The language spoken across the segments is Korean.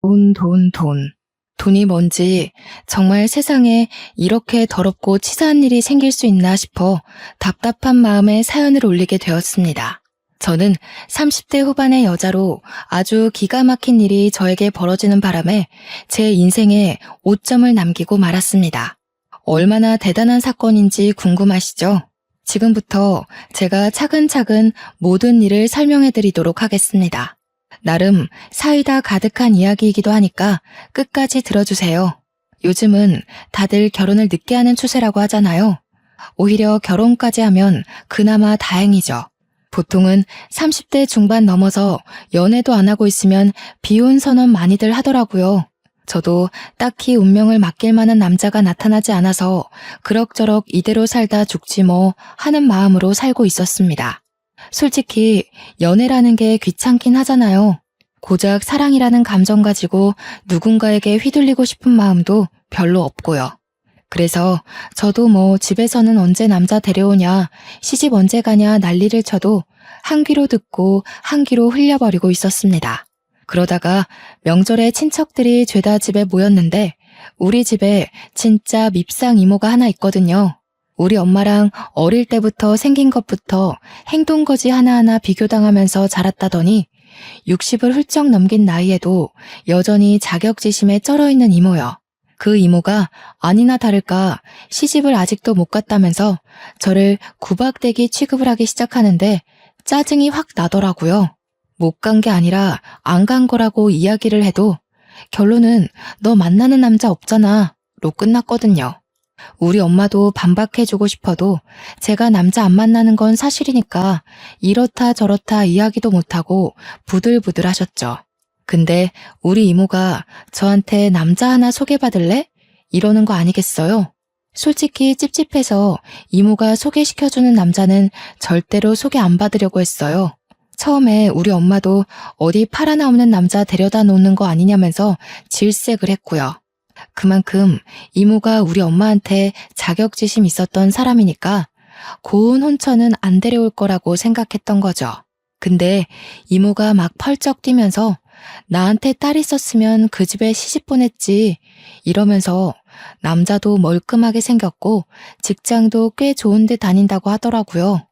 돈, 돈, 돈. 돈이 뭔지 정말 세상에 이렇게 더럽고 치사한 일이 생길 수 있나 싶어 답답한 마음에 사연을 올리게 되었습니다. 저는 30대 후반의 여자로 아주 기가 막힌 일이 저에게 벌어지는 바람에 제 인생에 오점을 남기고 말았습니다. 얼마나 대단한 사건인지 궁금하시죠? 지금부터 제가 차근차근 모든 일을 설명해 드리도록 하겠습니다. 나름 사이다 가득한 이야기이기도 하니까 끝까지 들어주세요. 요즘은 다들 결혼을 늦게 하는 추세라고 하잖아요. 오히려 결혼까지 하면 그나마 다행이죠. 보통은 30대 중반 넘어서 연애도 안 하고 있으면 비혼 선언 많이들 하더라고요. 저도 딱히 운명을 맡길 만한 남자가 나타나지 않아서 그럭저럭 이대로 살다 죽지 뭐 하는 마음으로 살고 있었습니다. 솔직히 연애라는 게 귀찮긴 하잖아요. 고작 사랑이라는 감정 가지고 누군가에게 휘둘리고 싶은 마음도 별로 없고요. 그래서 저도 뭐 집에서는 언제 남자 데려오냐, 시집 언제 가냐 난리를 쳐도 한 귀로 듣고 한 귀로 흘려버리고 있었습니다. 그러다가 명절에 친척들이 죄다 집에 모였는데 우리 집에 진짜 밉상 이모가 하나 있거든요. 우리 엄마랑 어릴 때부터 생긴 것부터 행동거지 하나하나 비교당하면서 자랐다더니 60을 훌쩍 넘긴 나이에도 여전히 자격지심에 쩔어있는 이모요. 그 이모가 아니나 다를까 시집을 아직도 못 갔다면서 저를 구박대기 취급을 하기 시작하는데 짜증이 확 나더라고요. 못 간 게 아니라 안 간 거라고 이야기를 해도 결론은 너 만나는 남자 없잖아 로 끝났거든요. 우리 엄마도 반박해주고 싶어도 제가 남자 안 만나는 건 사실이니까 이렇다 저렇다 이야기도 못하고 부들부들 하셨죠. 근데 우리 이모가 저한테 남자 하나 소개받을래? 이러는 거 아니겠어요? 솔직히 찝찝해서 이모가 소개시켜주는 남자는 절대로 소개 안 받으려고 했어요. 처음에 우리 엄마도 어디 파라나 없는 남자 데려다 놓는 거 아니냐면서 질색을 했고요. 그만큼 이모가 우리 엄마한테 자격지심 있었던 사람이니까 고운 혼처는 안 데려올 거라고 생각했던 거죠. 근데 이모가 막 펄쩍 뛰면서 나한테 딸 있었으면 그 집에 시집 보냈지 이러면서 남자도 멀끔하게 생겼고 직장도 꽤 좋은 데 다닌다고 하더라고요.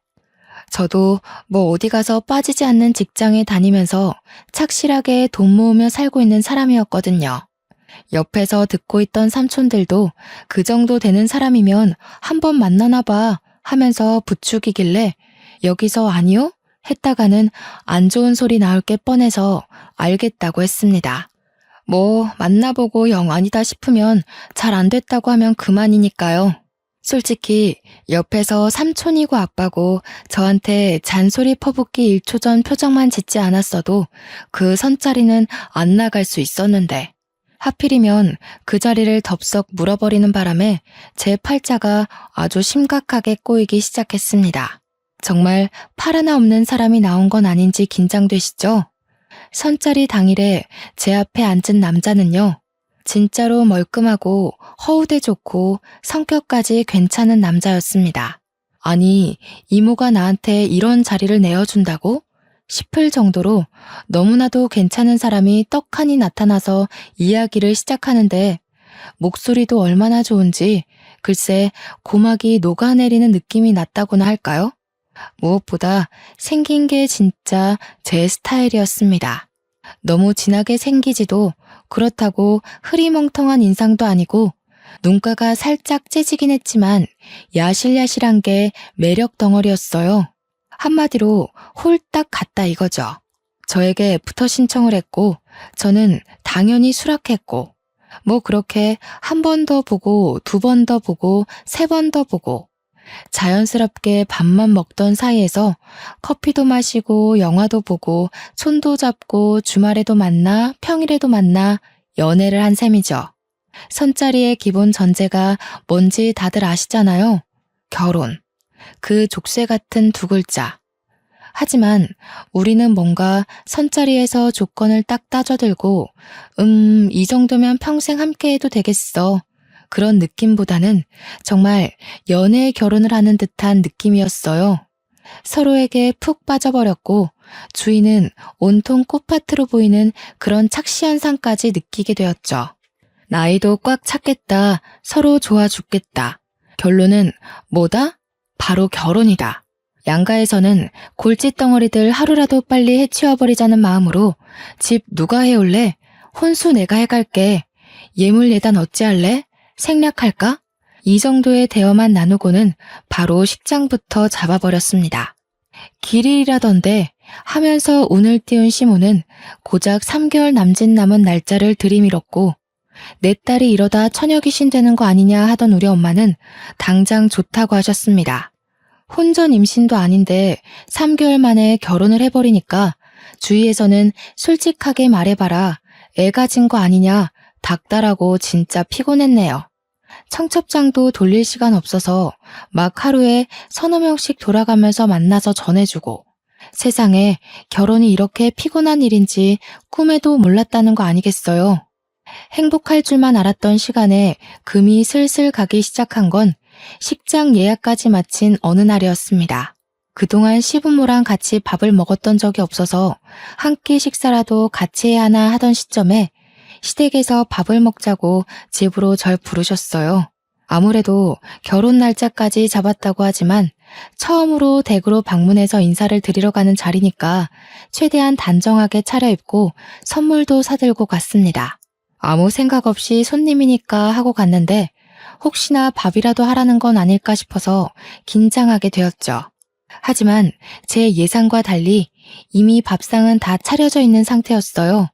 저도 뭐 어디 가서 빠지지 않는 직장에 다니면서 착실하게 돈 모으며 살고 있는 사람이었거든요. 옆에서 듣고 있던 삼촌들도 그 정도 되는 사람이면 한번 만나나 봐 하면서 부추기길래 여기서 아니요? 했다가는 안 좋은 소리 나올 게 뻔해서 알겠다고 했습니다. 뭐 만나보고 영 아니다 싶으면 잘 안 됐다고 하면 그만이니까요. 솔직히 옆에서 삼촌이고 아빠고 저한테 잔소리 퍼붓기 1초 전 표정만 짓지 않았어도 그 선자리는 안 나갈 수 있었는데 하필이면 그 자리를 덥석 물어버리는 바람에 제 팔자가 아주 심각하게 꼬이기 시작했습니다. 정말 팔 하나 없는 사람이 나온 건 아닌지 긴장되시죠? 선자리 당일에 제 앞에 앉은 남자는요. 진짜로 멀끔하고 허우대 좋고 성격까지 괜찮은 남자였습니다. 아니, 이모가 나한테 이런 자리를 내어준다고? 싶을 정도로 너무나도 괜찮은 사람이 떡하니 나타나서 이야기를 시작하는데 목소리도 얼마나 좋은지 글쎄 고막이 녹아내리는 느낌이 났다고나 할까요? 무엇보다 생긴 게 진짜 제 스타일이었습니다. 너무 진하게 생기지도 그렇다고 흐리멍텅한 인상도 아니고 눈가가 살짝 째지긴 했지만 야실야실한 게 매력 덩어리였어요. 한마디로 홀딱 같다 이거죠. 저에게 애프터 신청을 했고 저는 당연히 수락했고 뭐 그렇게 한 번 더 보고 두 번 더 보고 세 번 더 보고 자연스럽게 밥만 먹던 사이에서 커피도 마시고 영화도 보고 손도 잡고 주말에도 만나 평일에도 만나 연애를 한 셈이죠. 선자리의 기본 전제가 뭔지 다들 아시잖아요. 결혼. 그 족쇄 같은 두 글자. 하지만 우리는 뭔가 선자리에서 조건을 딱 따져들고 이 정도면 평생 함께해도 되겠어. 그런 느낌보다는 정말 연애 결혼을 하는 듯한 느낌이었어요. 서로에게 푹 빠져버렸고 주위는 온통 꽃밭으로 보이는 그런 착시 현상까지 느끼게 되었죠. 나이도 꽉 찼겠다. 서로 좋아 죽겠다. 결론은 뭐다? 바로 결혼이다. 양가에서는 골칫덩어리들 하루라도 빨리 해치워버리자는 마음으로 집 누가 해올래? 혼수 내가 해갈게. 예물 예단 어찌할래? 생략할까? 이 정도의 대화만 나누고는 바로 식장부터 잡아버렸습니다. 길일이라던데 하면서 운을 띄운 시모는 고작 3개월 남짓 남은 날짜를 들이밀었고 내 딸이 이러다 처녀귀신 되는 거 아니냐 하던 우리 엄마는 당장 좋다고 하셨습니다. 혼전 임신도 아닌데 3개월 만에 결혼을 해버리니까 주위에서는 솔직하게 말해봐라. 애 가진 거 아니냐. 닥달하고 진짜 피곤했네요. 청첩장도 돌릴 시간 없어서 막 하루에 서너 명씩 돌아가면서 만나서 전해주고 세상에 결혼이 이렇게 피곤한 일인지 꿈에도 몰랐다는 거 아니겠어요. 행복할 줄만 알았던 시간에 금이 슬슬 가기 시작한 건 식장 예약까지 마친 어느 날이었습니다. 그동안 시부모랑 같이 밥을 먹었던 적이 없어서 한 끼 식사라도 같이 해야 하나 하던 시점에 시댁에서 밥을 먹자고 집으로 절 부르셨어요. 아무래도 결혼 날짜까지 잡았다고 하지만 처음으로 댁으로 방문해서 인사를 드리러 가는 자리니까 최대한 단정하게 차려입고 선물도 사들고 갔습니다. 아무 생각 없이 손님이니까 하고 갔는데 혹시나 밥이라도 하라는 건 아닐까 싶어서 긴장하게 되었죠. 하지만 제 예상과 달리 이미 밥상은 다 차려져 있는 상태였어요.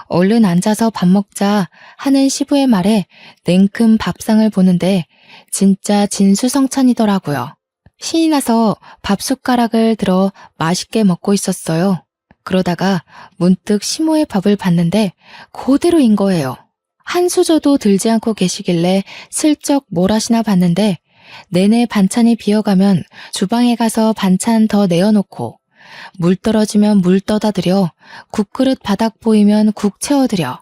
얼른 앉아서 밥 먹자 하는 시부의 말에 냉큼 밥상을 보는데 진짜 진수성찬이더라고요. 신이 나서 밥 숟가락을 들어 맛있게 먹고 있었어요. 그러다가 문득 시모의 밥을 봤는데 그대로인 거예요. 한 수저도 들지 않고 계시길래 슬쩍 뭘 하시나 봤는데 내내 반찬이 비어가면 주방에 가서 반찬 더 내어놓고 물 떨어지면 물 떠다 드려 국그릇 바닥 보이면 국 채워드려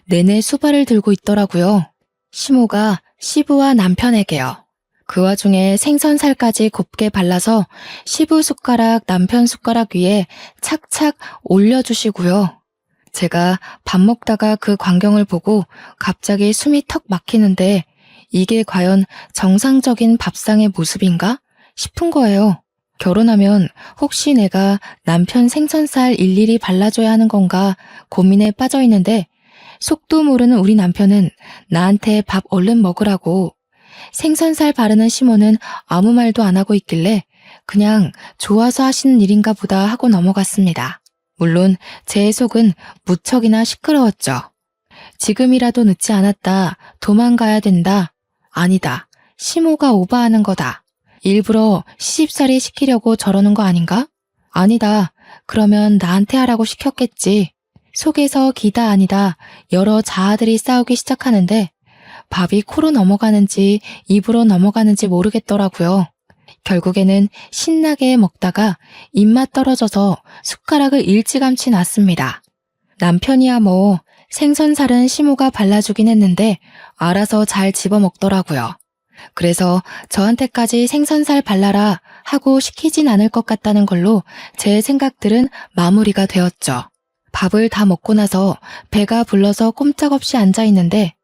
내내 수발을 들고 있더라고요. 시모가 시부와 남편에게요. 그 와중에 생선살까지 곱게 발라서 시부 숟가락 남편 숟가락 위에 착착 올려주시고요. 제가 밥 먹다가 그 광경을 보고 갑자기 숨이 턱 막히는데 이게 과연 정상적인 밥상의 모습인가 싶은 거예요. 결혼하면 혹시 내가 남편 생선살 일일이 발라줘야 하는 건가 고민에 빠져 있는데 속도 모르는 우리 남편은 나한테 밥 얼른 먹으라고 생선살 바르는 시모는 아무 말도 안 하고 있길래 그냥 좋아서 하시는 일인가 보다 하고 넘어갔습니다. 물론 제 속은 무척이나 시끄러웠죠. 지금이라도 늦지 않았다. 도망가야 된다. 아니다. 시모가 오바하는 거다. 일부러 시집살이 시키려고 저러는 거 아닌가? 아니다. 그러면 나한테 하라고 시켰겠지. 속에서 기다 아니다 여러 자아들이 싸우기 시작하는데 밥이 코로 넘어가는지 입으로 넘어가는지 모르겠더라고요. 결국에는 신나게 먹다가 입맛 떨어져서 숟가락을 일찌감치 놨습니다. 남편이야 뭐 생선살은 시모가 발라주긴 했는데 알아서 잘 집어먹더라고요. 그래서 저한테까지 생선살 발라라 하고 시키진 않을 것 같다는 걸로 제 생각들은 마무리가 되었죠. 밥을 다 먹고 나서 배가 불러서 꼼짝없이 앉아있는데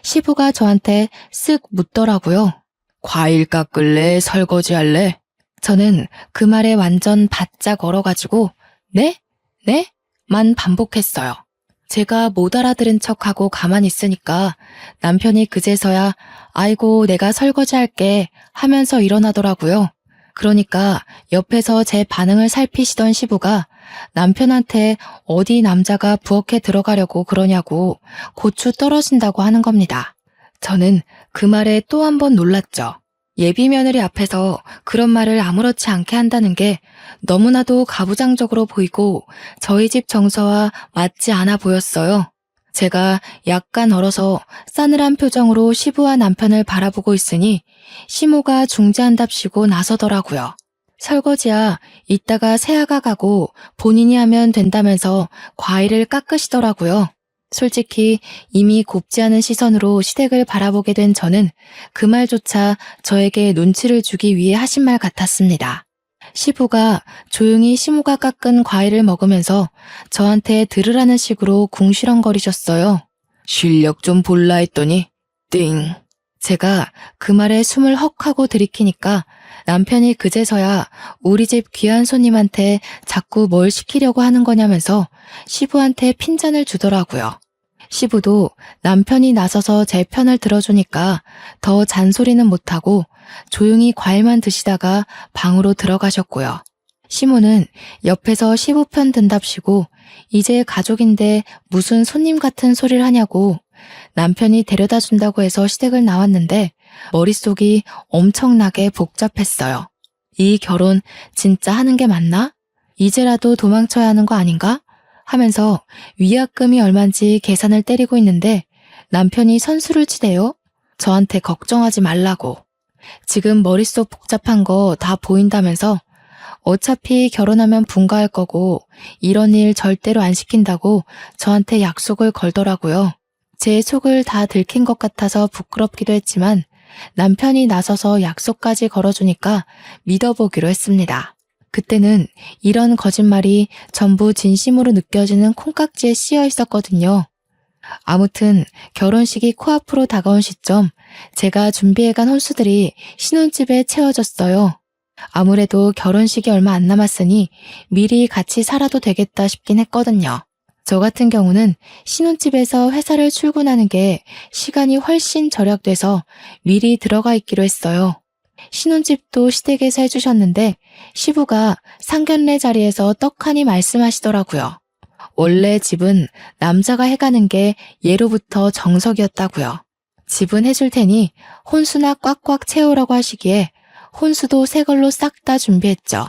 시부가 저한테 쓱 묻더라고요. 과일 깎을래? 설거지 할래? 저는 그 말에 완전 바짝 얼어가지고 네? 네? 만 반복했어요. 제가 못 알아들은 척하고 가만히 있으니까 남편이 그제서야 아이고 내가 설거지 할게 하면서 일어나더라고요. 그러니까 옆에서 제 반응을 살피시던 시부가 남편한테 어디 남자가 부엌에 들어가려고 그러냐고 고추 떨어진다고 하는 겁니다. 저는 그 말에 또 한 번 놀랐죠. 예비 며느리 앞에서 그런 말을 아무렇지 않게 한다는 게 너무나도 가부장적으로 보이고 저희 집 정서와 맞지 않아 보였어요. 제가 약간 얼어서 싸늘한 표정으로 시부와 남편을 바라보고 있으니 시모가 중재한답시고 나서더라고요. 설거지야 이따가 새아가 가고 본인이 하면 된다면서 과일을 깎으시더라고요. 솔직히 이미 곱지 않은 시선으로 시댁을 바라보게 된 저는 그 말조차 저에게 눈치를 주기 위해 하신 말 같았습니다. 시부가 조용히 시모가 깎은 과일을 먹으면서 저한테 들으라는 식으로 궁시렁거리셨어요. 실력 좀 볼라 했더니 띵. 제가 그 말에 숨을 헉 하고 들이키니까 남편이 그제서야 우리 집 귀한 손님한테 자꾸 뭘 시키려고 하는 거냐면서 시부한테 핀잔을 주더라고요. 시부도 남편이 나서서 제 편을 들어주니까 더 잔소리는 못하고 조용히 과일만 드시다가 방으로 들어가셨고요. 시모는 옆에서 시부 편 든답시고 이제 가족인데 무슨 손님 같은 소리를 하냐고 남편이 데려다 준다고 해서 시댁을 나왔는데 머릿속이 엄청나게 복잡했어요. 이 결혼 진짜 하는 게 맞나? 이제라도 도망쳐야 하는 거 아닌가? 하면서 위약금이 얼만지 계산을 때리고 있는데 남편이 선수를 치대요. 저한테 걱정하지 말라고. 지금 머릿속 복잡한 거 다 보인다면서 어차피 결혼하면 분가할 거고 이런 일 절대로 안 시킨다고 저한테 약속을 걸더라고요. 제 속을 다 들킨 것 같아서 부끄럽기도 했지만 남편이 나서서 약속까지 걸어주니까 믿어보기로 했습니다. 그때는 이런 거짓말이 전부 진심으로 느껴지는 콩깍지에 씌여 있었거든요. 아무튼 결혼식이 코앞으로 다가온 시점 제가 준비해간 혼수들이 신혼집에 채워졌어요. 아무래도 결혼식이 얼마 안 남았으니 미리 같이 살아도 되겠다 싶긴 했거든요. 저 같은 경우는 신혼집에서 회사를 출근하는 게 시간이 훨씬 절약돼서 미리 들어가 있기로 했어요. 신혼집도 시댁에서 해주셨는데 시부가 상견례 자리에서 떡하니 말씀하시더라고요. 원래 집은 남자가 해가는 게 예로부터 정석이었다고요. 집은 해줄 테니 혼수나 꽉꽉 채우라고 하시기에 혼수도 새 걸로 싹 다 준비했죠.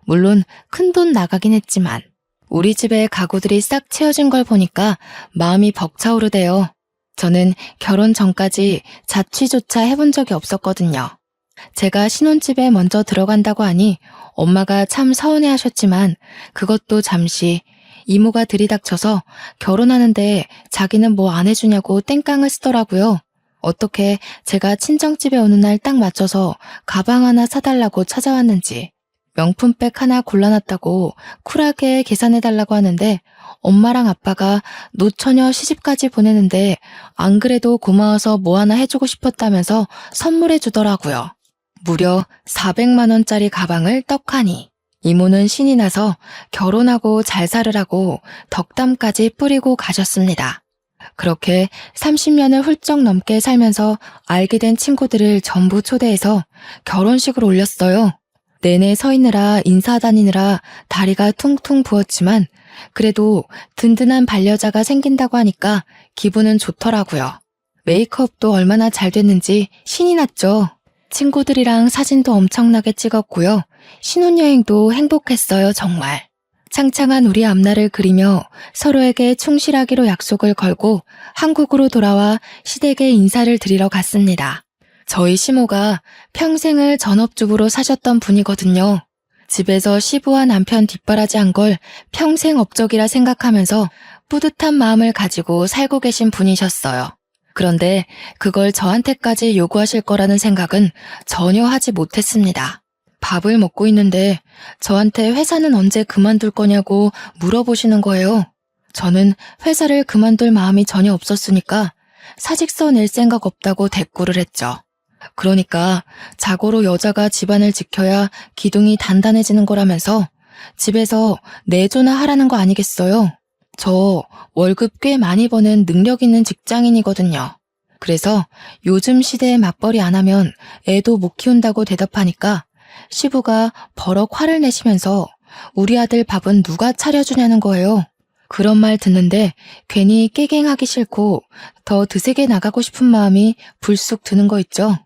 물론 큰돈 나가긴 했지만 우리 집에 가구들이 싹 채워진 걸 보니까 마음이 벅차오르대요. 저는 결혼 전까지 자취조차 해본 적이 없었거든요. 제가 신혼집에 먼저 들어간다고 하니 엄마가 참 서운해하셨지만 그것도 잠시 이모가 들이닥쳐서 결혼하는데 자기는 뭐 안 해주냐고 땡깡을 쓰더라고요. 어떻게 제가 친정집에 오는 날 딱 맞춰서 가방 하나 사달라고 찾아왔는지 명품백 하나 골라놨다고 쿨하게 계산해달라고 하는데 엄마랑 아빠가 노처녀 시집까지 보내는데 안 그래도 고마워서 뭐 하나 해주고 싶었다면서 선물해 주더라고요. 무려 400만 원짜리 가방을 떡하니. 이모는 신이 나서 결혼하고 잘 살으라고 덕담까지 뿌리고 가셨습니다. 그렇게 30년을 훌쩍 넘게 살면서 알게 된 친구들을 전부 초대해서 결혼식을 올렸어요. 내내 서 있느라 인사 다니느라 다리가 퉁퉁 부었지만 그래도 든든한 반려자가 생긴다고 하니까 기분은 좋더라고요. 메이크업도 얼마나 잘 됐는지 신이 났죠. 친구들이랑 사진도 엄청나게 찍었고요. 신혼여행도 행복했어요, 정말. 창창한 우리 앞날을 그리며 서로에게 충실하기로 약속을 걸고 한국으로 돌아와 시댁에 인사를 드리러 갔습니다. 저희 시모가 평생을 전업주부로 사셨던 분이거든요. 집에서 시부와 남편 뒷바라지한 걸 평생 업적이라 생각하면서 뿌듯한 마음을 가지고 살고 계신 분이셨어요. 그런데 그걸 저한테까지 요구하실 거라는 생각은 전혀 하지 못했습니다. 밥을 먹고 있는데 저한테 회사는 언제 그만둘 거냐고 물어보시는 거예요. 저는 회사를 그만둘 마음이 전혀 없었으니까 사직서 낼 생각 없다고 대꾸를 했죠. 그러니까 자고로 여자가 집안을 지켜야 기둥이 단단해지는 거라면서 집에서 내조나 하라는 거 아니겠어요? 저 월급 꽤 많이 버는 능력 있는 직장인이거든요. 그래서 요즘 시대에 맞벌이 안 하면 애도 못 키운다고 대답하니까 시부가 버럭 화를 내시면서 우리 아들 밥은 누가 차려주냐는 거예요. 그런 말 듣는데 괜히 깨갱하기 싫고 더 드세게 나가고 싶은 마음이 불쑥 드는 거 있죠.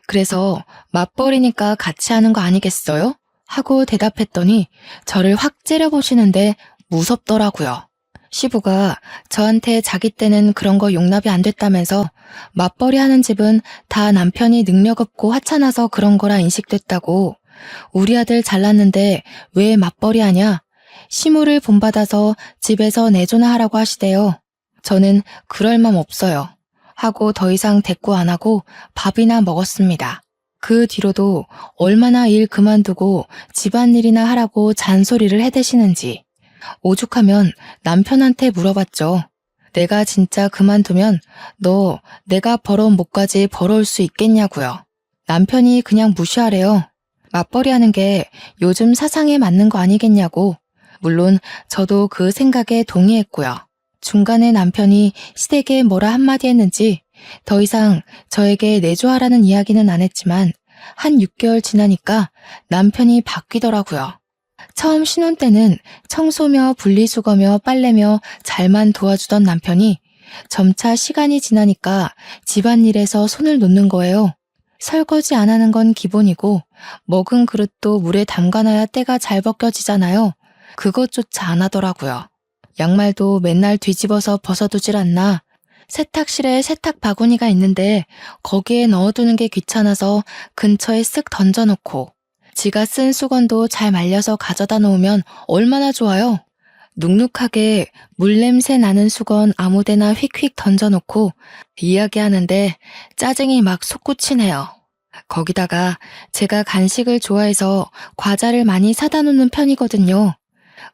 그래서 맞벌이니까 같이 하는 거 아니겠어요? 하고 대답했더니 저를 확 째려보시는데 무섭더라고요. 시부가 저한테 자기 때는 그런 거 용납이 안 됐다면서 맞벌이 하는 집은 다 남편이 능력 없고 하찮아서 그런 거라 인식됐다고, 우리 아들 잘났는데 왜 맞벌이 하냐, 시모를 본받아서 집에서 내조나 하라고 하시대요. 저는 그럴 맘 없어요 하고 더 이상 대꾸 안 하고 밥이나 먹었습니다. 그 뒤로도 얼마나 일 그만두고 집안일이나 하라고 잔소리를 해대시는지 오죽하면 남편한테 물어봤죠. 내가 진짜 그만두면 너 내가 벌어온 목까지 벌어올 수 있겠냐고요. 남편이 그냥 무시하래요. 맞벌이 하는 게 요즘 사상에 맞는 거 아니겠냐고. 물론 저도 그 생각에 동의했고요. 중간에 남편이 시댁에 뭐라 한마디 했는지 더 이상 저에게 내조하라는 이야기는 안 했지만 한 6개월 지나니까 남편이 바뀌더라고요. 처음 신혼 때는 청소며 분리수거며 빨래며 잘만 도와주던 남편이 점차 시간이 지나니까 집안일에서 손을 놓는 거예요. 설거지 안 하는 건 기본이고 먹은 그릇도 물에 담가놔야 때가 잘 벗겨지잖아요. 그것조차 안 하더라고요. 양말도 맨날 뒤집어서 벗어두질 않나. 세탁실에 세탁 바구니가 있는데 거기에 넣어두는 게 귀찮아서 근처에 쓱 던져놓고 지가 쓴 수건도 잘 말려서 가져다 놓으면 얼마나 좋아요. 눅눅하게 물냄새 나는 수건 아무데나 휙휙 던져놓고 이야기하는데 짜증이 막 솟구치네요. 거기다가 제가 간식을 좋아해서 과자를 많이 사다 놓는 편이거든요.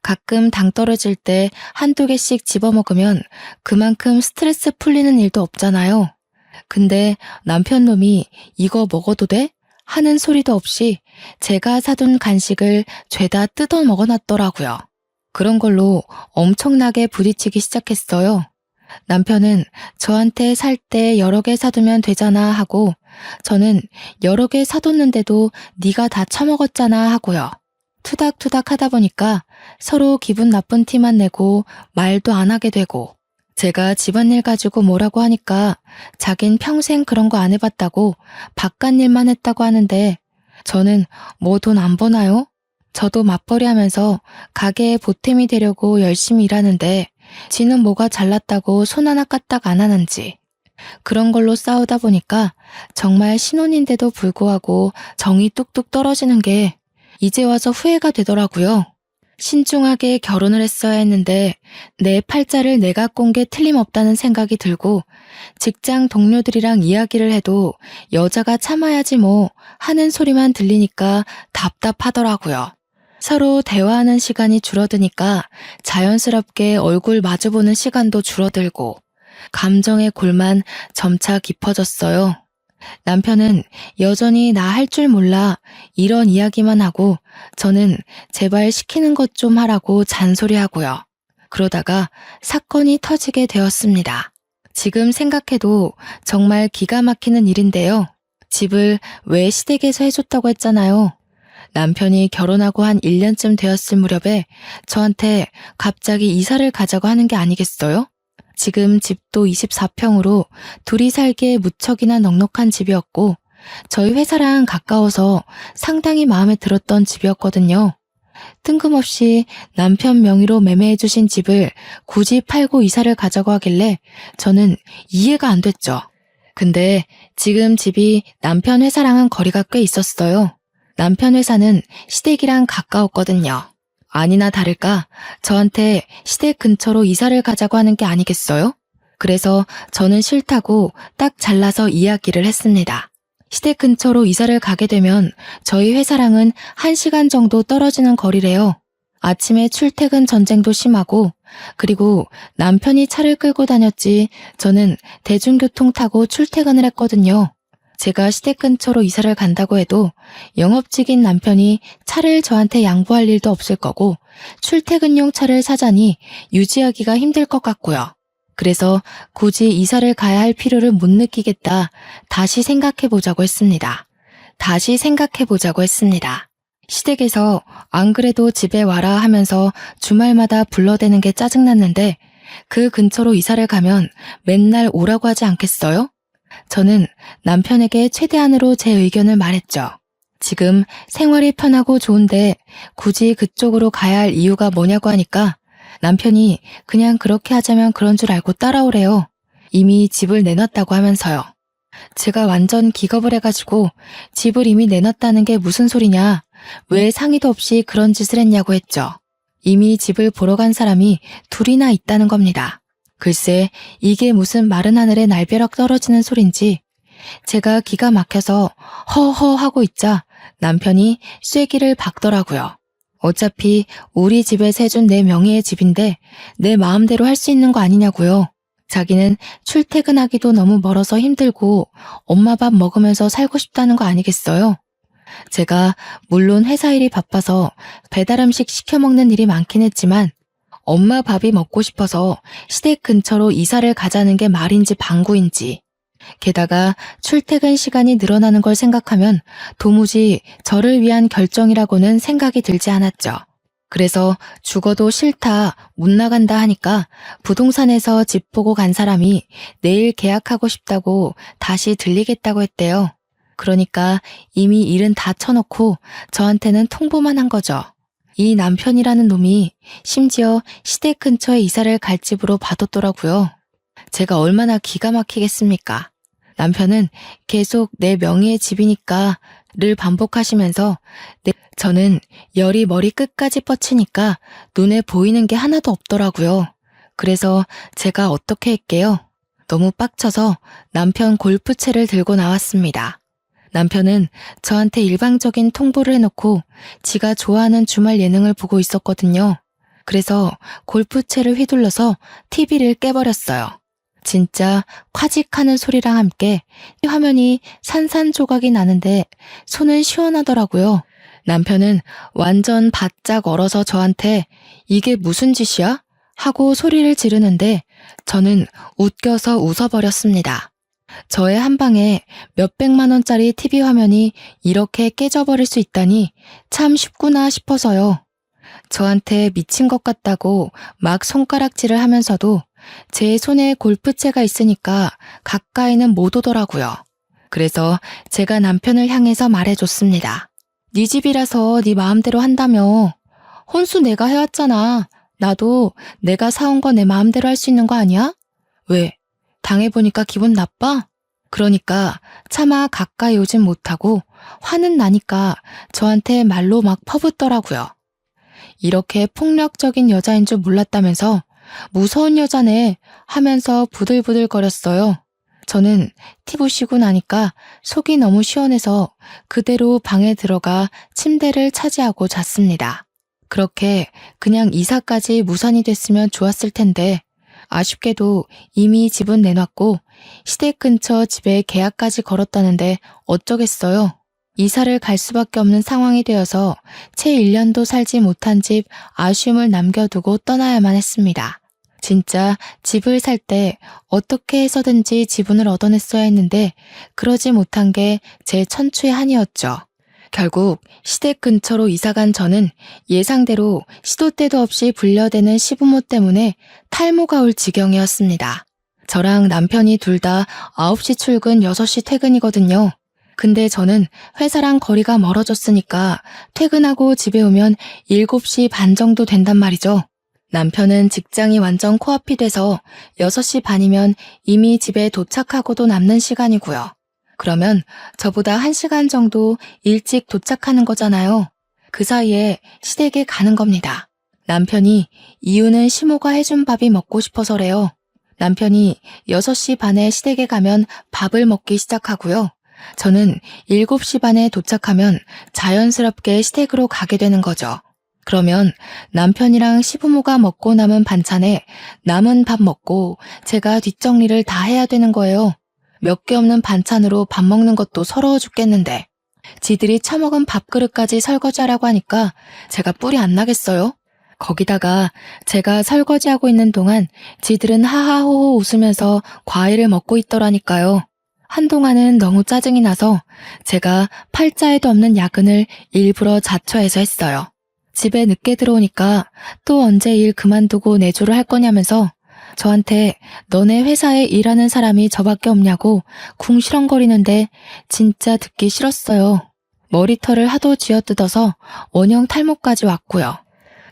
가끔 당 떨어질 때 한두 개씩 집어먹으면 그만큼 스트레스 풀리는 일도 없잖아요. 근데 남편 놈이 이거 먹어도 돼? 하는 소리도 없이 제가 사둔 간식을 죄다 뜯어 먹어놨더라고요. 그런 걸로 엄청나게 부딪히기 시작했어요. 남편은 저한테 살 때 여러 개 사두면 되잖아 하고 저는 여러 개 사뒀는데도 네가 다 처먹었잖아 하고요. 투닥투닥 하다 보니까 서로 기분 나쁜 티만 내고 말도 안 하게 되고 제가 집안일 가지고 뭐라고 하니까 자긴 평생 그런 거 안 해봤다고 바깥일만 했다고 하는데 저는 뭐 돈 안 버나요? 저도 맞벌이 하면서 가게에 보탬이 되려고 열심히 일하는데 지는 뭐가 잘났다고 손 하나 까딱 안 하는지 그런 걸로 싸우다 보니까 정말 신혼인데도 불구하고 정이 뚝뚝 떨어지는 게 이제 와서 후회가 되더라고요. 신중하게 결혼을 했어야 했는데 내 팔자를 내가 꼰 게 틀림없다는 생각이 들고 직장 동료들이랑 이야기를 해도 여자가 참아야지 뭐 하는 소리만 들리니까 답답하더라고요. 서로 대화하는 시간이 줄어드니까 자연스럽게 얼굴 마주보는 시간도 줄어들고 감정의 골만 점차 깊어졌어요. 남편은 여전히 나 할 줄 몰라 이런 이야기만 하고 저는 제발 시키는 것 좀 하라고 잔소리하고요. 그러다가 사건이 터지게 되었습니다. 지금 생각해도 정말 기가 막히는 일인데요. 집을 왜 시댁에서 해줬다고 했잖아요. 남편이 결혼하고 한 1년쯤 되었을 무렵에 저한테 갑자기 이사를 가자고 하는 게 아니겠어요? 지금 집도 24평으로 둘이 살기에 무척이나 넉넉한 집이었고 저희 회사랑 가까워서 상당히 마음에 들었던 집이었거든요. 뜬금없이 남편 명의로 매매해주신 집을 굳이 팔고 이사를 가자고 하길래 저는 이해가 안 됐죠. 근데 지금 집이 남편 회사랑은 거리가 꽤 있었어요. 남편 회사는 시댁이랑 가까웠거든요. 아니나 다를까 저한테 시댁 근처로 이사를 가자고 하는 게 아니겠어요? 그래서 저는 싫다고 딱 잘라서 이야기를 했습니다. 시댁 근처로 이사를 가게 되면 저희 회사랑은 1시간 정도 떨어지는 거리래요. 아침에 출퇴근 전쟁도 심하고 그리고 남편이 차를 끌고 다녔지 저는 대중교통 타고 출퇴근을 했거든요. 제가 시댁 근처로 이사를 간다고 해도 영업직인 남편이 차를 저한테 양보할 일도 없을 거고 출퇴근용 차를 사자니 유지하기가 힘들 것 같고요. 그래서 굳이 이사를 가야 할 필요를 못 느끼겠다. 다시 생각해보자고 했습니다. 시댁에서 안 그래도 집에 와라 하면서 주말마다 불러대는 게 짜증났는데 그 근처로 이사를 가면 맨날 오라고 하지 않겠어요? 저는 남편에게 최대한으로 제 의견을 말했죠. 지금 생활이 편하고 좋은데 굳이 그쪽으로 가야 할 이유가 뭐냐고 하니까 남편이 그냥 그렇게 하자면 그런 줄 알고 따라오래요. 이미 집을 내놨다고 하면서요. 제가 완전 기겁을 해가지고 집을 이미 내놨다는 게 무슨 소리냐, 왜 상의도 없이 그런 짓을 했냐고 했죠. 이미 집을 보러 간 사람이 둘이나 있다는 겁니다. 글쎄 이게 무슨 마른 하늘에 날벼락 떨어지는 소린지 제가 기가 막혀서 허허 하고 있자 남편이 쐐기를 박더라고요. 어차피 우리 집에서 해준 내 명의의 집인데 내 마음대로 할 수 있는 거 아니냐고요. 자기는 출퇴근하기도 너무 멀어서 힘들고 엄마 밥 먹으면서 살고 싶다는 거 아니겠어요? 제가 물론 회사 일이 바빠서 배달 음식 시켜 먹는 일이 많긴 했지만 엄마 밥이 먹고 싶어서 시댁 근처로 이사를 가자는 게 말인지 방구인지, 게다가 출퇴근 시간이 늘어나는 걸 생각하면 도무지 저를 위한 결정이라고는 생각이 들지 않았죠. 그래서 죽어도 싫다, 못 나간다 하니까 부동산에서 집 보고 간 사람이 내일 계약하고 싶다고 다시 들리겠다고 했대요. 그러니까 이미 일은 다 쳐놓고 저한테는 통보만 한 거죠. 이 남편이라는 놈이 심지어 시댁 근처에 이사를 갈 집으로 봐뒀더라고요. 제가 얼마나 기가 막히겠습니까? 남편은 계속 내 명의의 집이니까 를 반복하시면서 저는 열이 머리 끝까지 뻗치니까 눈에 보이는 게 하나도 없더라고요. 그래서 제가 어떻게 할게요? 너무 빡쳐서 남편 골프채를 들고 나왔습니다. 남편은 저한테 일방적인 통보를 해놓고 지가 좋아하는 주말 예능을 보고 있었거든요. 그래서 골프채를 휘둘러서 TV를 깨버렸어요. 진짜 콰직하는 소리랑 함께 화면이 산산조각이 나는데 손은 시원하더라고요. 남편은 완전 바짝 얼어서 저한테 이게 무슨 짓이야? 하고 소리를 지르는데 저는 웃겨서 웃어버렸습니다. 저의 한 방에 몇백만 원짜리 TV 화면이 이렇게 깨져버릴 수 있다니 참 쉽구나 싶어서요. 저한테 미친 것 같다고 막 손가락질을 하면서도 제 손에 골프채가 있으니까 가까이는 못 오더라고요. 그래서 제가 남편을 향해서 말해줬습니다. 네 집이라서 네 마음대로 한다며. 혼수 내가 해왔잖아. 나도 내가 사온 거 내 마음대로 할 수 있는 거 아니야? 왜? 당해보니까 기분 나빠? 그러니까 차마 가까이 오진 못하고 화는 나니까 저한테 말로 막 퍼붓더라고요. 이렇게 폭력적인 여자인 줄 몰랐다면서 무서운 여자네 하면서 부들부들거렸어요. 저는 TV 쉬고 나니까 속이 너무 시원해서 그대로 방에 들어가 침대를 차지하고 잤습니다. 그렇게 그냥 이사까지 무산이 됐으면 좋았을 텐데 아쉽게도 이미 집은 내놨고 시댁 근처 집에 계약까지 걸었다는데 어쩌겠어요. 이사를 갈 수밖에 없는 상황이 되어서 채 1년도 살지 못한 집 아쉬움을 남겨두고 떠나야만 했습니다. 진짜 집을 살 때 어떻게 해서든지 지분을 얻어냈어야 했는데 그러지 못한 게 제 천추의 한이었죠. 결국 시댁 근처로 이사간 저는 예상대로 시도 때도 없이 불려대는 시부모 때문에 탈모가 올 지경이었습니다. 저랑 남편이 둘 다 9시 출근 6시 퇴근이거든요. 근데 저는 회사랑 거리가 멀어졌으니까 퇴근하고 집에 오면 7시 반 정도 된단 말이죠. 남편은 직장이 완전 코앞이 돼서 6시 반이면 이미 집에 도착하고도 남는 시간이고요. 그러면 저보다 1시간 정도 일찍 도착하는 거잖아요. 그 사이에 시댁에 가는 겁니다. 남편이 이유는 시모가 해준 밥이 먹고 싶어서래요. 남편이 6시 반에 시댁에 가면 밥을 먹기 시작하고요. 저는 7시 반에 도착하면 자연스럽게 시댁으로 가게 되는 거죠. 그러면 남편이랑 시부모가 먹고 남은 반찬에 남은 밥 먹고 제가 뒷정리를 다 해야 되는 거예요. 몇 개 없는 반찬으로 밥 먹는 것도 서러워 죽겠는데 지들이 처먹은 밥그릇까지 설거지하라고 하니까 제가 뿔이 안 나겠어요? 거기다가 제가 설거지하고 있는 동안 지들은 하하호호 웃으면서 과일을 먹고 있더라니까요. 한동안은 너무 짜증이 나서 제가 팔자에도 없는 야근을 일부러 자처해서 했어요. 집에 늦게 들어오니까 또 언제 일 그만두고 내조를 할 거냐면서 저한테 너네 회사에 일하는 사람이 저밖에 없냐고 궁시렁거리는데 진짜 듣기 싫었어요. 머리털을 하도 쥐어뜯어서 원형 탈모까지 왔고요.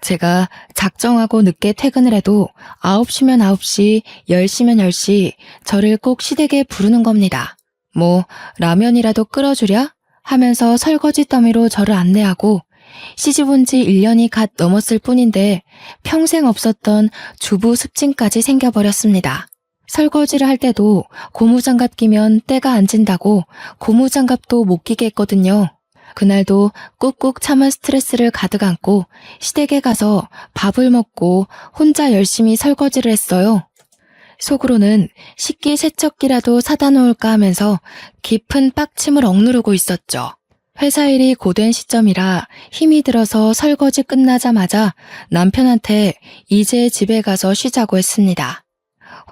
제가 작정하고 늦게 퇴근을 해도 9시면 9시, 10시면 10시 저를 꼭 시댁에 부르는 겁니다. 뭐 라면이라도 끓여주랴? 하면서 설거지 더미로 저를 안내하고 시집 온 지 1년이 갓 넘었을 뿐인데 평생 없었던 주부 습진까지 생겨버렸습니다. 설거지를 할 때도 고무장갑 끼면 때가 안 진다고 고무장갑도 못 끼게 했거든요. 그날도 꾹꾹 참은 스트레스를 가득 안고 시댁에 가서 밥을 먹고 혼자 열심히 설거지를 했어요. 속으로는 식기 세척기라도 사다 놓을까 하면서 깊은 빡침을 억누르고 있었죠. 회사 일이 고된 시점이라 힘이 들어서 설거지 끝나자마자 남편한테 이제 집에 가서 쉬자고 했습니다.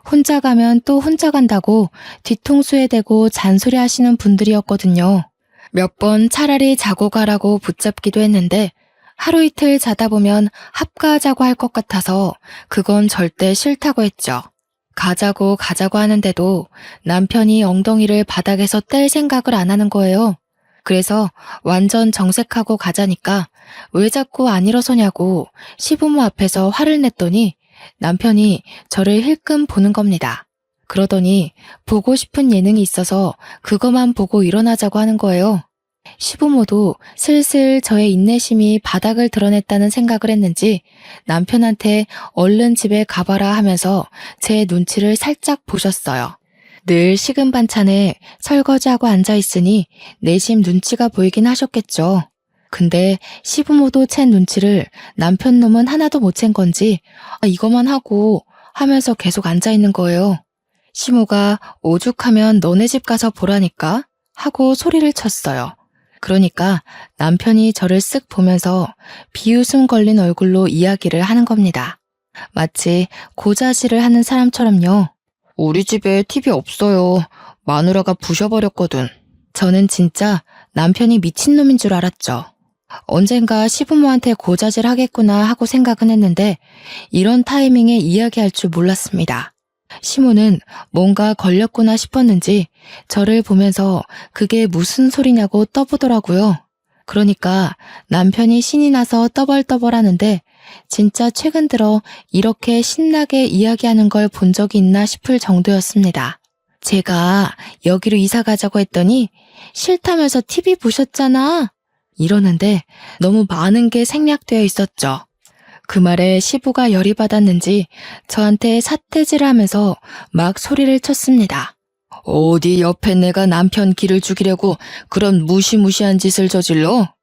혼자 가면 또 혼자 간다고 뒤통수에 대고 잔소리 하시는 분들이었거든요. 몇 번 차라리 자고 가라고 붙잡기도 했는데 하루 이틀 자다 보면 합가하자고 할 것 같아서 그건 절대 싫다고 했죠. 가자고 하는데도 남편이 엉덩이를 바닥에서 뗄 생각을 안 하는 거예요. 그래서 완전 정색하고 가자니까 왜 자꾸 안 일어서냐고 시부모 앞에서 화를 냈더니 남편이 저를 힐끔 보는 겁니다. 그러더니 보고 싶은 예능이 있어서 그것만 보고 일어나자고 하는 거예요. 시부모도 슬슬 저의 인내심이 바닥을 드러냈다는 생각을 했는지 남편한테 얼른 집에 가봐라 하면서 제 눈치를 살짝 보셨어요. 늘 식은 반찬에 설거지하고 앉아있으니 내심 눈치가 보이긴 하셨겠죠. 근데 시부모도 챈 눈치를 남편 놈은 하나도 못 챈 건지 이거만 하고 하면서 계속 앉아있는 거예요. 시모가 오죽하면 너네 집 가서 보라니까 하고 소리를 쳤어요. 그러니까 남편이 저를 쓱 보면서 비웃음 걸린 얼굴로 이야기를 하는 겁니다. 마치 고자질을 하는 사람처럼요. 우리 집에 TV 없어요. 마누라가 부셔버렸거든. 저는 진짜 남편이 미친놈인 줄 알았죠. 언젠가 시부모한테 고자질 하겠구나 하고 생각은 했는데 이런 타이밍에 이야기할 줄 몰랐습니다. 시모는 뭔가 걸렸구나 싶었는지 저를 보면서 그게 무슨 소리냐고 떠보더라고요. 그러니까 남편이 신이 나서 떠벌떠벌하는데 진짜 최근 들어 이렇게 신나게 이야기하는 걸 본 적이 있나 싶을 정도였습니다. 제가 여기로 이사 가자고 했더니 싫다면서 TV 보셨잖아. 이러는데 너무 많은 게 생략되어 있었죠. 그 말에 시부가 열이 받았는지 저한테 삿대질을 하면서 막 소리를 쳤습니다. 어디 옆에 내가 남편 기를 죽이려고 그런 무시무시한 짓을 저질러?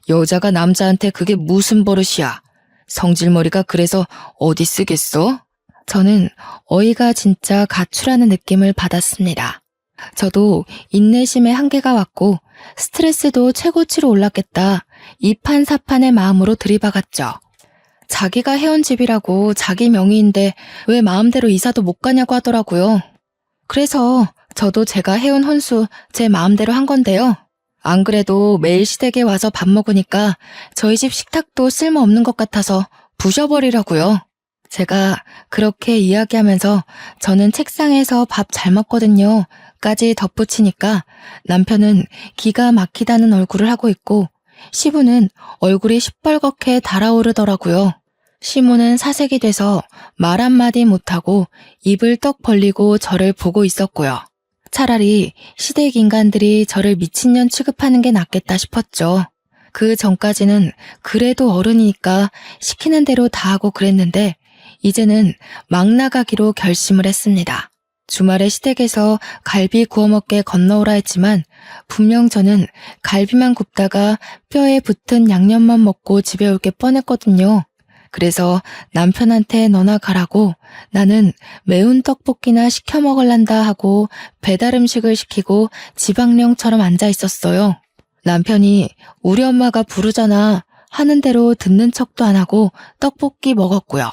여자가 남자한테 그게 무슨 버릇이야? 성질머리가 그래서 어디 쓰겠어? 저는 어이가 진짜 가출하는 느낌을 받았습니다. 저도 인내심의 한계가 왔고 스트레스도 최고치로 올랐겠다. 이판사판의 마음으로 들이박았죠. 자기가 해온 집이라고 자기 명의인데 왜 마음대로 이사도 못 가냐고 하더라고요. 그래서 저도 제가 해온 혼수 제 마음대로 한 건데요. 안 그래도 매일 시댁에 와서 밥 먹으니까 저희 집 식탁도 쓸모없는 것 같아서 부셔버리라고요. 제가 그렇게 이야기하면서 저는 책상에서 밥 잘 먹거든요 까지 덧붙이니까 남편은 기가 막히다는 얼굴을 하고 있고 시부는 얼굴이 시뻘겋게 달아오르더라고요. 시모는 사색이 돼서 말 한마디 못하고 입을 떡 벌리고 저를 보고 있었고요. 차라리 시댁 인간들이 저를 미친년 취급하는 게 낫겠다 싶었죠. 그 전까지는 그래도 어른이니까 시키는 대로 다 하고 그랬는데 이제는 막 나가기로 결심을 했습니다. 주말에 시댁에서 갈비 구워 먹게 건너오라 했지만 분명 저는 갈비만 굽다가 뼈에 붙은 양념만 먹고 집에 올 게 뻔했거든요. 그래서 남편한테 너나 가라고 나는 매운 떡볶이나 시켜 먹을란다 하고 배달 음식을 시키고 지방령처럼 앉아 있었어요. 남편이 우리 엄마가 부르잖아 하는 대로 듣는 척도 안 하고 떡볶이 먹었고요.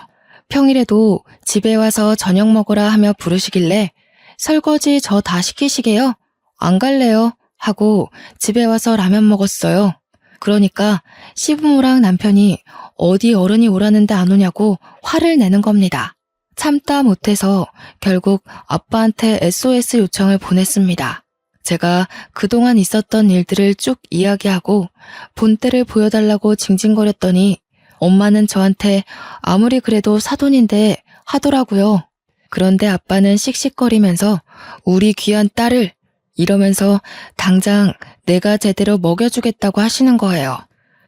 평일에도 집에 와서 저녁 먹으라 하며 부르시길래 설거지 저 다 시키시게요? 안 갈래요 하고 집에 와서 라면 먹었어요. 그러니까 시부모랑 남편이 어디 어른이 오라는데 안 오냐고 화를 내는 겁니다. 참다 못해서 결국 아빠한테 SOS 요청을 보냈습니다. 제가 그동안 있었던 일들을 쭉 이야기하고 본때를 보여달라고 징징거렸더니 엄마는 저한테 아무리 그래도 사돈인데 하더라고요. 그런데 아빠는 씩씩거리면서 우리 귀한 딸을 이러면서 당장 내가 제대로 먹여주겠다고 하시는 거예요.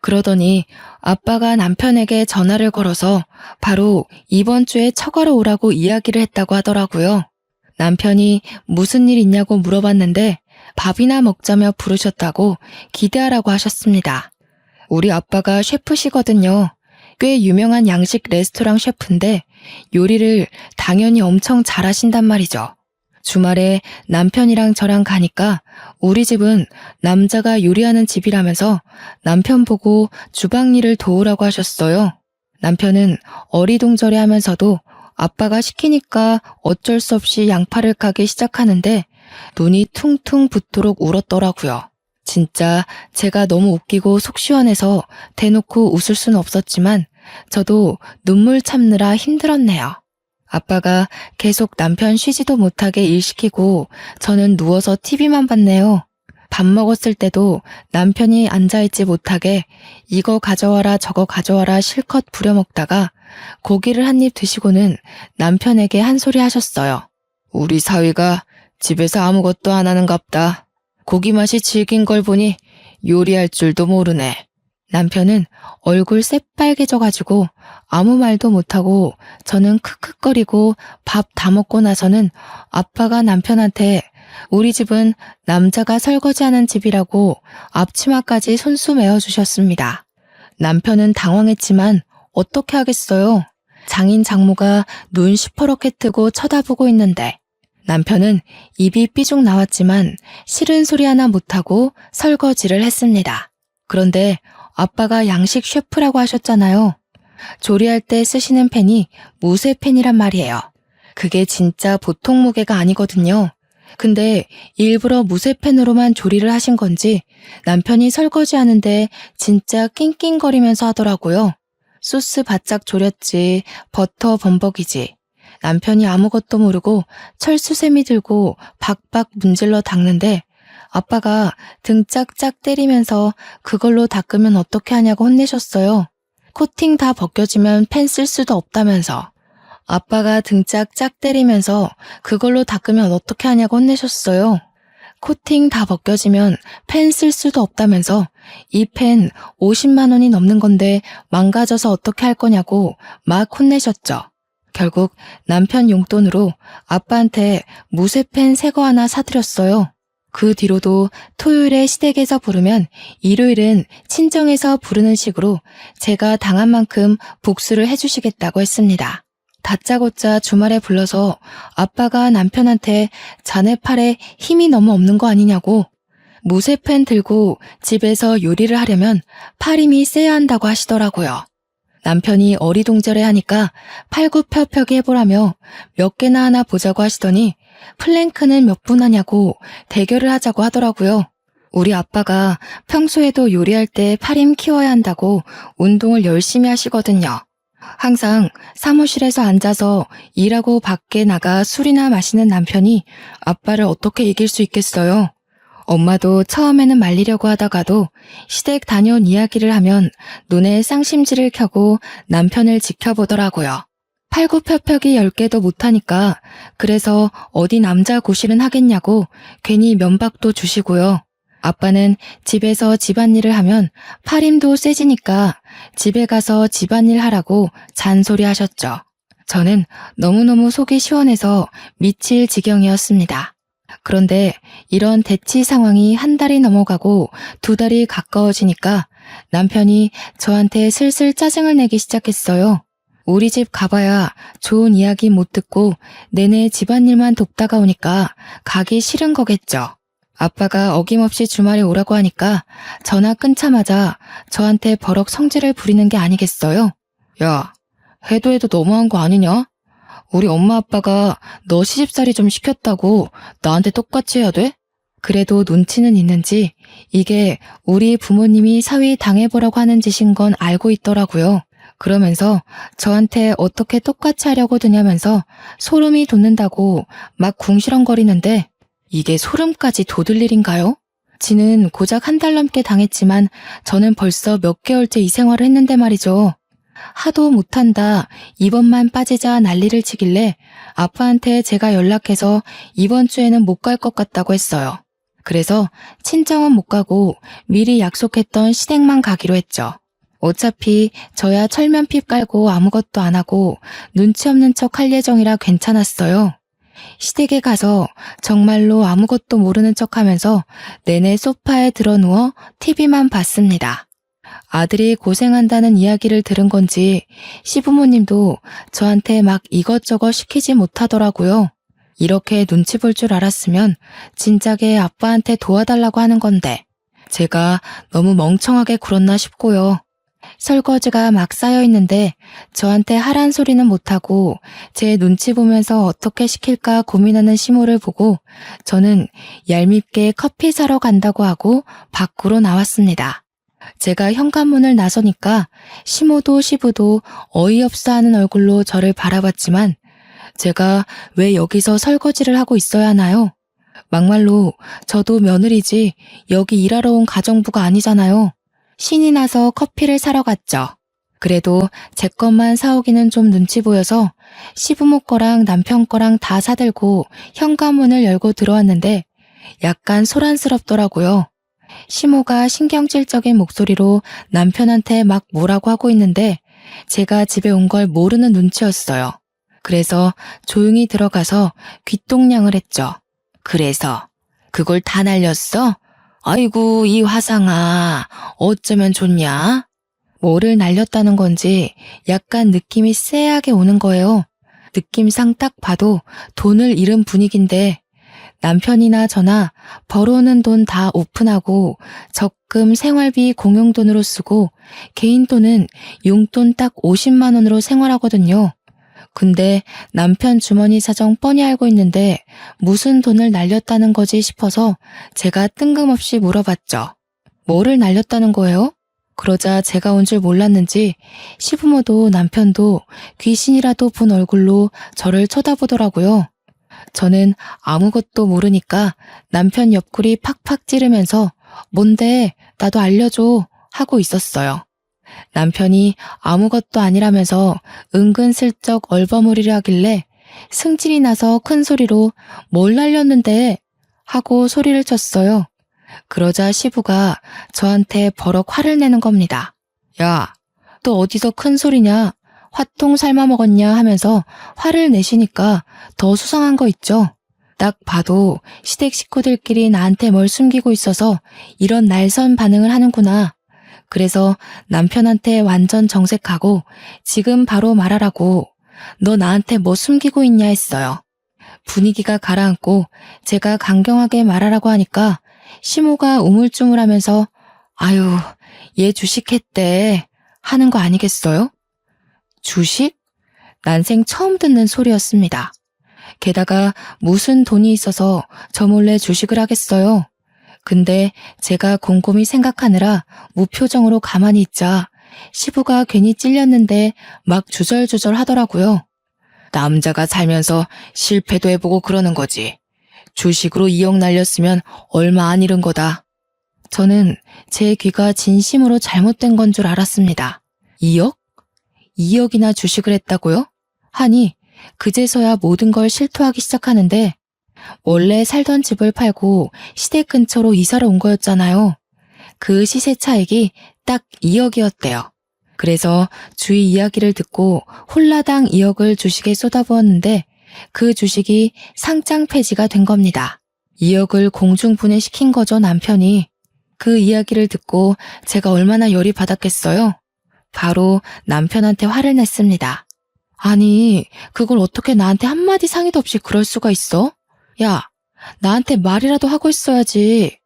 그러더니 아빠가 남편에게 전화를 걸어서 바로 이번 주에 처가로 오라고 이야기를 했다고 하더라고요. 남편이 무슨 일 있냐고 물어봤는데 밥이나 먹자며 부르셨다고 기대하라고 하셨습니다. 우리 아빠가 셰프시거든요. 꽤 유명한 양식 레스토랑 셰프인데 요리를 당연히 엄청 잘하신단 말이죠. 주말에 남편이랑 저랑 가니까 우리 집은 남자가 요리하는 집이라면서 남편 보고 주방 일을 도우라고 하셨어요. 남편은 어리둥절해 하면서도 아빠가 시키니까 어쩔 수 없이 양파를 까기 시작하는데 눈이 퉁퉁 붓도록 울었더라고요. 진짜 제가 너무 웃기고 속 시원해서 대놓고 웃을 수는 없었지만 저도 눈물 참느라 힘들었네요. 아빠가 계속 남편 쉬지도 못하게 일 시키고 저는 누워서 TV만 봤네요. 밥 먹었을 때도 남편이 앉아있지 못하게 이거 가져와라 저거 가져와라 실컷 부려먹다가 고기를 한 입 드시고는 남편에게 한 소리 하셨어요. 우리 사위가 집에서 아무것도 안 하는갑다. 고기 맛이 질긴 걸 보니 요리할 줄도 모르네. 남편은 얼굴 새빨개져가지고 아무 말도 못하고 저는 크크거리고 밥 다 먹고 나서는 아빠가 남편한테 우리 집은 남자가 설거지하는 집이라고 앞치마까지 손수 메어주셨습니다. 남편은 당황했지만 어떻게 하겠어요? 장인 장모가 눈 시퍼렇게 뜨고 쳐다보고 있는데 남편은 입이 삐죽 나왔지만 싫은 소리 하나 못하고 설거지를 했습니다. 그런데 아빠가 양식 셰프라고 하셨잖아요. 조리할 때 쓰시는 팬이 무쇠팬이란 말이에요. 그게 진짜 보통 무게가 아니거든요. 근데 일부러 무쇠팬으로만 조리를 하신 건지 남편이 설거지하는데 진짜 낑낑거리면서 하더라고요. 소스 바짝 졸였지, 버터 범벅이지. 남편이 아무것도 모르고 철수세미 들고 박박 문질러 닦는데 아빠가 등 짝짝 때리면서 그걸로 닦으면 어떻게 하냐고 혼내셨어요. 코팅 다 벗겨지면 팬 쓸 수도 없다면서. 아빠가 등 짝짝 때리면서 그걸로 닦으면 어떻게 하냐고 혼내셨어요. 코팅 다 벗겨지면 팬 쓸 수도 없다면서 이 팬 50만 원이 넘는 건데 망가져서 어떻게 할 거냐고 막 혼내셨죠. 결국 남편 용돈으로 아빠한테 무쇠팬 새 거 하나 사드렸어요. 그 뒤로도 토요일에 시댁에서 부르면 일요일은 친정에서 부르는 식으로 제가 당한 만큼 복수를 해주시겠다고 했습니다. 다짜고짜 주말에 불러서 아빠가 남편한테 자네 팔에 힘이 너무 없는 거 아니냐고 무쇠팬 들고 집에서 요리를 하려면 팔 힘이 세야 한다고 하시더라고요. 남편이 어리둥절해 하니까 팔굽혀펴기 해보라며 몇 개나 하나 보자고 하시더니 플랭크는 몇 분 하냐고 대결을 하자고 하더라고요. 우리 아빠가 평소에도 요리할 때 팔힘 키워야 한다고 운동을 열심히 하시거든요. 항상 사무실에서 앉아서 일하고 밖에 나가 술이나 마시는 남편이 아빠를 어떻게 이길 수 있겠어요? 엄마도 처음에는 말리려고 하다가도 시댁 다녀온 이야기를 하면 눈에 쌍심지를 켜고 남편을 지켜보더라고요. 팔굽혀펴기 10개도 못하니까 그래서 어디 남자 고실은 하겠냐고 괜히 면박도 주시고요. 아빠는 집에서 집안일을 하면 팔힘도 세지니까 집에 가서 집안일 하라고 잔소리 하셨죠. 저는 너무너무 속이 시원해서 미칠 지경이었습니다. 그런데 이런 대치 상황이 한 달이 넘어가고 두 달이 가까워지니까 남편이 저한테 슬슬 짜증을 내기 시작했어요. 우리 집 가봐야 좋은 이야기 못 듣고 내내 집안일만 돕다가 오니까 가기 싫은 거겠죠. 아빠가 어김없이 주말에 오라고 하니까 전화 끊자마자 저한테 버럭 성질을 부리는 게 아니겠어요? 야, 해도 너무한 거 아니냐? 우리 엄마 아빠가 너 시집살이 좀 시켰다고 나한테 똑같이 해야 돼? 그래도 눈치는 있는지 이게 우리 부모님이 사위 당해보라고 하는 짓인 건 알고 있더라고요. 그러면서 저한테 어떻게 똑같이 하려고 드냐면서 소름이 돋는다고 막 궁시렁거리는데 이게 소름까지 돋을 일인가요? 지는 고작 한 달 넘게 당했지만 저는 벌써 몇 개월째 이 생활을 했는데 말이죠. 하도 못한다, 이번만 빠지자 난리를 치길래 아빠한테 제가 연락해서 이번 주에는 못 갈 것 같다고 했어요. 그래서 친정은 못 가고 미리 약속했던 시댁만 가기로 했죠. 어차피 저야 철면피 깔고 아무것도 안 하고 눈치 없는 척 할 예정이라 괜찮았어요. 시댁에 가서 정말로 아무것도 모르는 척하면서 내내 소파에 드러누워 TV만 봤습니다. 아들이 고생한다는 이야기를 들은 건지 시부모님도 저한테 막 이것저것 시키지 못하더라고요. 이렇게 눈치 볼 줄 알았으면 진작에 아빠한테 도와달라고 하는 건데 제가 너무 멍청하게 굴었나 싶고요. 설거지가 막 쌓여 있는데 저한테 하란 소리는 못하고 제 눈치 보면서 어떻게 시킬까 고민하는 시모를 보고 저는 얄밉게 커피 사러 간다고 하고 밖으로 나왔습니다. 제가 현관문을 나서니까 시모도 시부도 어이없어 하는 얼굴로 저를 바라봤지만 제가 왜 여기서 설거지를 하고 있어야 하나요? 막말로 저도 며느리지 여기 일하러 온 가정부가 아니잖아요. 신이 나서 커피를 사러 갔죠. 그래도 제 것만 사오기는 좀 눈치 보여서 시부모 거랑 남편 거랑 다 사들고 현관문을 열고 들어왔는데 약간 소란스럽더라고요. 시모가 신경질적인 목소리로 남편한테 막 뭐라고 하고 있는데 제가 집에 온 걸 모르는 눈치였어요. 그래서 조용히 들어가서 귓동냥을 했죠. 그래서 그걸 다 날렸어? 아이고 이 화상아 어쩌면 좋냐? 뭐를 날렸다는 건지 약간 느낌이 쎄하게 오는 거예요. 느낌상 딱 봐도 돈을 잃은 분위기인데 남편이나 저나 벌어오는 돈 다 오픈하고 적금 생활비 공용돈으로 쓰고 개인 돈은 용돈 딱 50만 원으로 생활하거든요. 근데 남편 주머니 사정 뻔히 알고 있는데 무슨 돈을 날렸다는 거지 싶어서 제가 뜬금없이 물어봤죠. 뭐를 날렸다는 거예요? 그러자 제가 온 줄 몰랐는지 시부모도 남편도 귀신이라도 본 얼굴로 저를 쳐다보더라고요. 저는 아무것도 모르니까 남편 옆구리 팍팍 찌르면서 뭔데 나도 알려줘 하고 있었어요. 남편이 아무것도 아니라면서 은근슬쩍 얼버무리려 하길래 승질이 나서 큰 소리로 뭘 날렸는데 하고 소리를 쳤어요. 그러자 시부가 저한테 버럭 화를 내는 겁니다. 야, 또 어디서 큰 소리냐? 화통 삶아 먹었냐 하면서 화를 내시니까 더 수상한 거 있죠. 딱 봐도 시댁 식구들끼리 나한테 뭘 숨기고 있어서 이런 날선 반응을 하는구나. 그래서 남편한테 완전 정색하고 지금 바로 말하라고 너 나한테 뭐 숨기고 있냐 했어요. 분위기가 가라앉고 제가 강경하게 말하라고 하니까 시모가 우물쭈물하면서 아유 얘 주식했대 하는 거 아니겠어요? 주식? 난생 처음 듣는 소리였습니다. 게다가 무슨 돈이 있어서 저 몰래 주식을 하겠어요. 근데 제가 곰곰이 생각하느라 무표정으로 가만히 있자 시부가 괜히 찔렸는데 막 주절주절 하더라고요. 남자가 살면서 실패도 해보고 그러는 거지. 주식으로 2억 날렸으면 얼마 안 잃은 거다. 저는 제 귀가 진심으로 잘못된 건 줄 알았습니다. 2억? 2억이나 주식을 했다고요? 하니 그제서야 모든 걸 실토하기 시작하는데 원래 살던 집을 팔고 시댁 근처로 이사를 온 거였잖아요. 그 시세 차익이 딱 2억이었대요. 그래서 주위 이야기를 듣고 홀라당 2억을 주식에 쏟아부었는데 그 주식이 상장 폐지가 된 겁니다. 2억을 공중분해시킨 거죠, 남편이. 그 이야기를 듣고 제가 얼마나 열이 받았겠어요? 바로 남편한테 화를 냈습니다. 아니, 그걸 어떻게 나한테 한마디 상의도 없이 그럴 수가 있어? 야, 나한테 말이라도 하고 있어야지.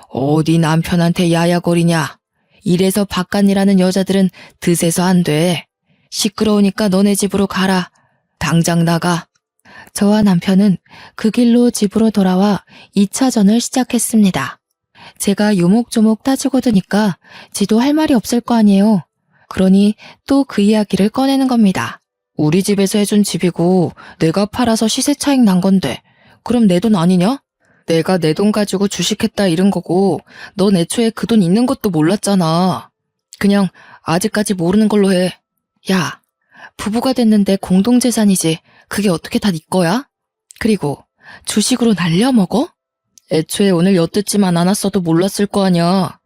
어디 남편한테 야야거리냐. 이래서 바깥일하는 여자들은 드세서 안 돼. 시끄러우니까 너네 집으로 가라. 당장 나가. 저와 남편은 그 길로 집으로 돌아와 2차전을 시작했습니다. 제가 요목조목 따지고 드니까 지도 할 말이 없을 거 아니에요. 그러니 또 그 이야기를 꺼내는 겁니다. 우리 집에서 해준 집이고 내가 팔아서 시세 차익 난 건데 그럼 내 돈 아니냐? 내가 내 돈 가지고 주식했다 이런 거고 넌 애초에 그 돈 있는 것도 몰랐잖아. 그냥 아직까지 모르는 걸로 해. 야, 부부가 됐는데 공동재산이지 그게 어떻게 다 네 거야? 그리고 주식으로 날려먹어? 애초에 오늘 엿듣지만 않았어도 몰랐을 거 아니야.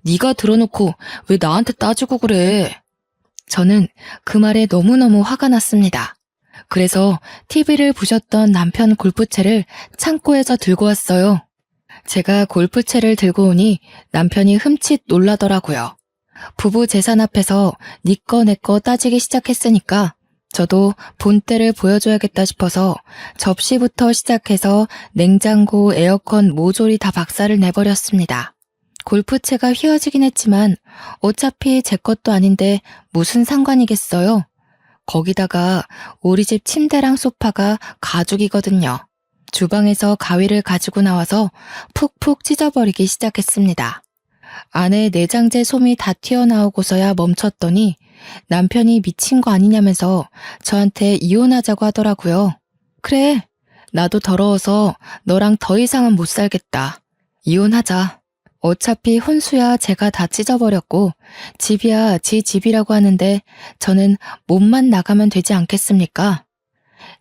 네가 들어놓고 왜 나한테 따지고 그래? 저는 그 말에 너무너무 화가 났습니다. 그래서 TV를 보셨던 남편 골프채를 창고에서 들고 왔어요. 제가 골프채를 들고 오니 남편이 흠칫 놀라더라고요. 부부 재산 앞에서 니 거 내 거 따지기 시작했으니까 저도 본때를 보여줘야겠다 싶어서 접시부터 시작해서 냉장고, 에어컨, 모조리 다 박살을 내버렸습니다. 골프채가 휘어지긴 했지만 어차피 제 것도 아닌데 무슨 상관이겠어요. 거기다가 우리 집 침대랑 소파가 가죽이거든요. 주방에서 가위를 가지고 나와서 푹푹 찢어버리기 시작했습니다. 안에 내장재 솜이 다 튀어나오고서야 멈췄더니 남편이 미친 거 아니냐면서 저한테 이혼하자고 하더라고요. 그래, 나도 더러워서 너랑 더 이상은 못 살겠다. 이혼하자. 어차피 혼수야 제가 다 찢어버렸고 집이야 지 집이라고 하는데 저는 몸만 나가면 되지 않겠습니까?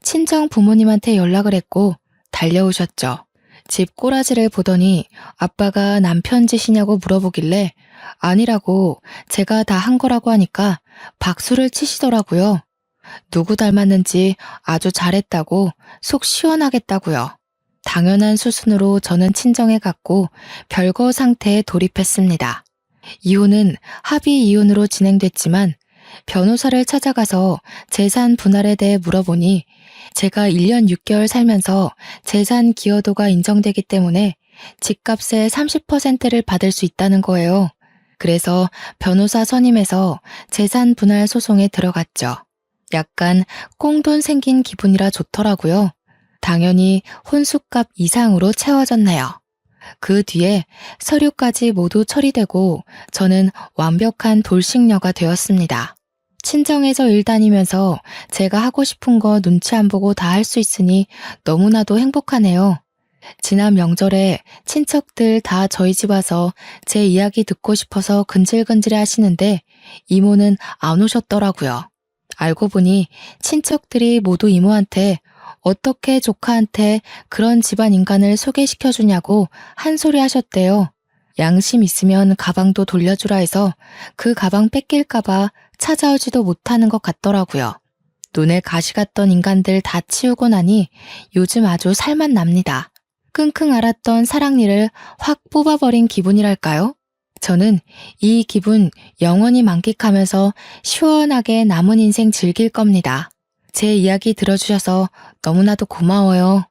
친정 부모님한테 연락을 했고 달려오셨죠. 집 꼬라지를 보더니 아빠가 남편 짓이냐고 물어보길래 아니라고 제가 다 한 거라고 하니까 박수를 치시더라고요. 누구 닮았는지 아주 잘했다고 속 시원하겠다고요. 당연한 수순으로 저는 친정에 갔고 별거 상태에 돌입했습니다. 이혼은 합의 이혼으로 진행됐지만 변호사를 찾아가서 재산 분할에 대해 물어보니 제가 1년 6개월 살면서 재산 기여도가 인정되기 때문에 집값의 30%를 받을 수 있다는 거예요. 그래서 변호사 선임해서 재산 분할 소송에 들어갔죠. 약간 꽁돈 생긴 기분이라 좋더라고요. 당연히 혼수값 이상으로 채워졌네요. 그 뒤에 서류까지 모두 처리되고 저는 완벽한 돌싱녀가 되었습니다. 친정에서 일 다니면서 제가 하고 싶은 거 눈치 안 보고 다 할 수 있으니 너무나도 행복하네요. 지난 명절에 친척들 다 저희 집 와서 제 이야기 듣고 싶어서 근질근질 하시는데 이모는 안 오셨더라고요. 알고 보니 친척들이 모두 이모한테 어떻게 조카한테 그런 집안 인간을 소개시켜주냐고 한 소리 하셨대요. 양심 있으면 가방도 돌려주라 해서 그 가방 뺏길까봐 찾아오지도 못하는 것 같더라고요. 눈에 가시 갔던 인간들 다 치우고 나니 요즘 아주 살맛 납니다. 끙끙 앓았던 사랑니를 확 뽑아버린 기분이랄까요? 저는 이 기분 영원히 만끽하면서 시원하게 남은 인생 즐길 겁니다. 제 이야기 들어주셔서 너무나도 고마워요.